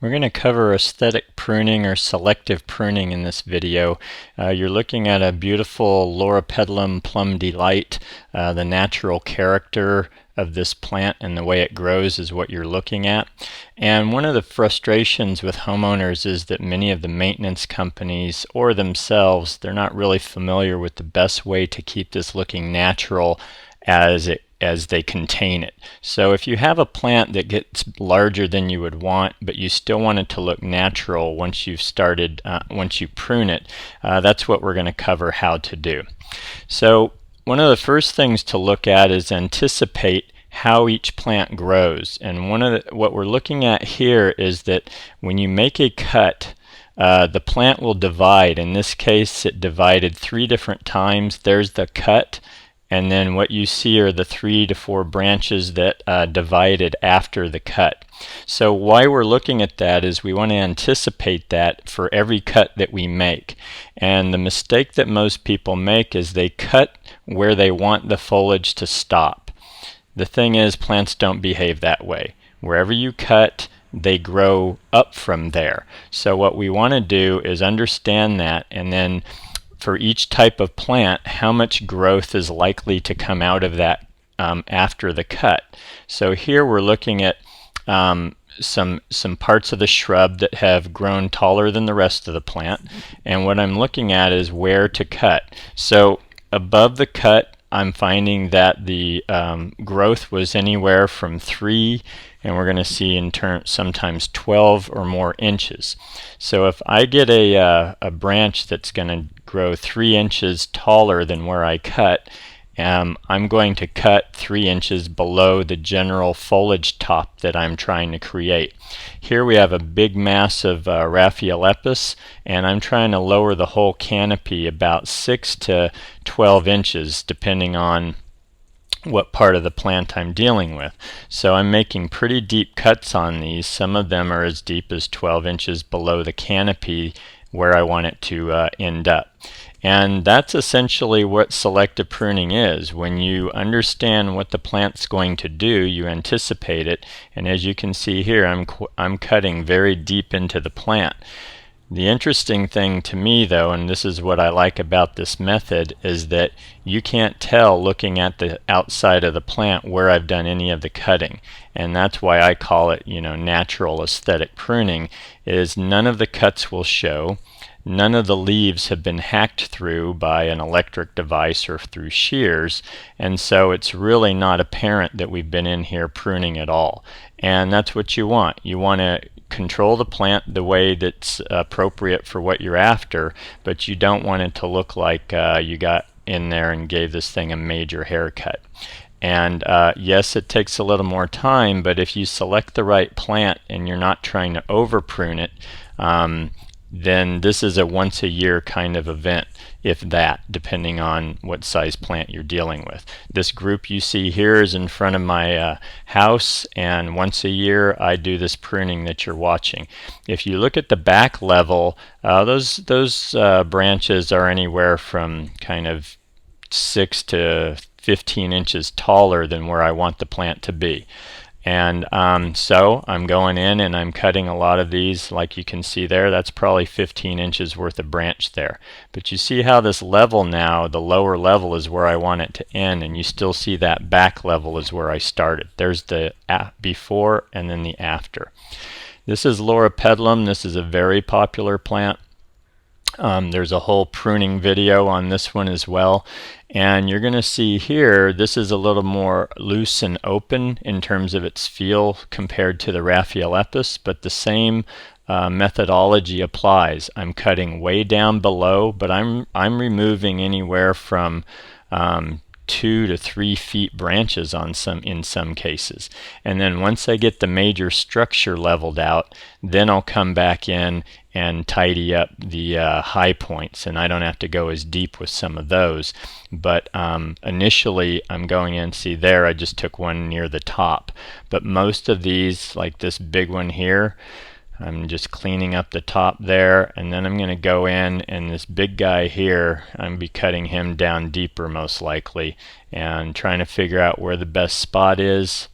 We're going to cover aesthetic pruning or selective pruning in this video. You're looking at a beautiful Loropetalum plum delight. The natural character of this plant and the way it grows is what you're looking at. And one of the frustrations with homeowners is that many of the maintenance companies or themselves, they're not really familiar with the best way to keep this looking natural as they contain it. So if you have a plant that gets larger than you would want, but you still want it to look natural once you've started, once you prune it, that's what we're going to cover how to do. So one of the first things to look at is anticipate how each plant grows. And what we're looking at here is that when you make a cut, the plant will divide. In this case, it divided 3 different times. There's the cut. And then what you see are the 3 to 4 branches that divided after the cut. So why we're looking at that is we want to anticipate that for every cut that we make. And the mistake that most people make is they cut where they want the foliage to stop. The thing is, plants don't behave that way. Wherever you cut, they grow up from there. So what we want to do is understand that, and then for each type of plant, how much growth is likely to come out of that after the cut. So here we're looking at some parts of the shrub that have grown taller than the rest of the plant, and what I'm looking at is where to cut. So above the cut, I'm finding that the growth was anywhere from 3, and we're going to see in turn sometimes 12 or more inches. So if I get a branch that's going to grow 3 inches taller than where I cut, I'm going to cut 3 inches below the general foliage top that I'm trying to create. Here we have a big mass of Raphiolepis, and I'm trying to lower the whole canopy about 6 to 12 inches depending on what part of the plant I'm dealing with. So I'm making pretty deep cuts on these. Some of them are as deep as 12 inches below the canopy where I want it to end up. And that's essentially what selective pruning is. When you understand what the plant's going to do, you anticipate it, and as you can see here, I'm cutting very deep into the plant. The interesting thing to me, though, and this is what I like about this method, is that you can't tell looking at the outside of the plant where I've done any of the cutting. And that's why I call it, natural aesthetic pruning, is none of the cuts will show. None of the leaves have been hacked through by an electric device or through shears, and so it's really not apparent that we've been in here pruning at all. And that's what you want. You want to control the plant the way that's appropriate for what you're after, but you don't want it to look like you got in there and gave this thing a major haircut. And yes, it takes a little more time, but if you select the right plant and you're not trying to over prune it, then this is a once a year kind of event, if that, depending on what size plant you're dealing with. This group you see here is in front of my house, and once a year I do this pruning that you're watching. If you look at the back level, those branches are anywhere from kind of 6 to 15 inches taller than where I want the plant to be. And so I'm going in and I'm cutting a lot of these, like you can see there. That's probably 15 inches worth of branch there. But you see how this level now, the lower level is where I want it to end, and you still see that back level is where I started. There's the before and then the after. This is Loropetalum. This is a very popular plant. There's a whole pruning video on this one as well, and you're going to see here this is a little more loose and open in terms of its feel compared to the Raphiolepis, but the same methodology applies. I'm cutting way down below, but I'm removing anywhere from 2 to 3 feet branches in some cases. And then once I get the major structure leveled out, then I'll come back in and tidy up the high points, and I don't have to go as deep with some of those. But initially I'm going in, see there I just took one near the top, but most of these, like this big one here, I'm just cleaning up the top there, and then I'm going to go in, and this big guy here, I'm going to be cutting him down deeper most likely, and trying to figure out where the best spot is.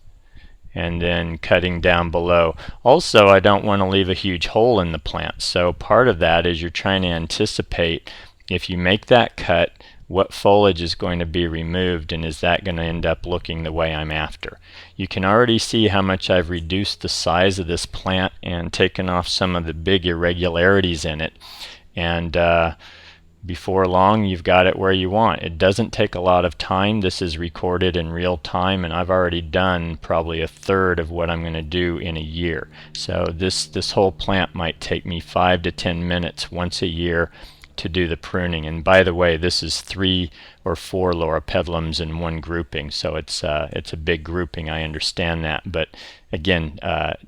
and then cutting down below. Also, I don't want to leave a huge hole in the plant, so part of that is you're trying to anticipate, if you make that cut, what foliage is going to be removed, and is that going to end up looking the way I'm after. You can already see how much I've reduced the size of this plant and taken off some of the big irregularities in it, and before long you've got it where you want. It doesn't take a lot of time. This is recorded in real time, and I've already done probably a third of what I'm going to do in a year. So this whole plant might take me 5 to 10 minutes once a year to do the pruning. And by the way, this is 3 or 4 loropetalums in one grouping, so it's a big grouping, I understand that, but again,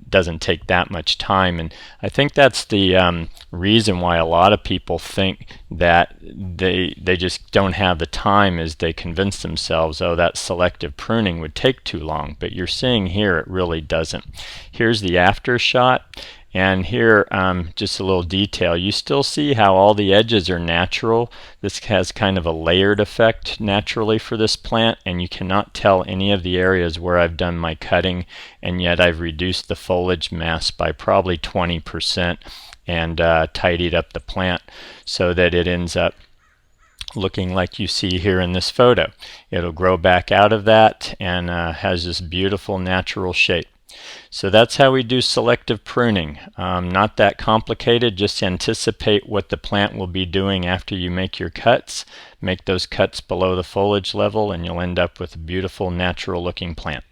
doesn't take that much time. And I think that's the reason why a lot of people think that they just don't have the time, is they convince themselves, oh, that selective pruning would take too long. But you're seeing here it really doesn't. Here's the after shot. And here, just a little detail. You still see how all the edges are natural. This has kind of a layered effect naturally for this plant, and you cannot tell any of the areas where I've done my cutting, and yet I've reduced the foliage mass by probably 20% and tidied up the plant so that it ends up looking like you see here in this photo. It'll grow back out of that and has this beautiful natural shape. So that's how we do selective pruning. Not that complicated. Just anticipate what the plant will be doing after you make your cuts. Make those cuts below the foliage level, and you'll end up with a beautiful natural looking plant.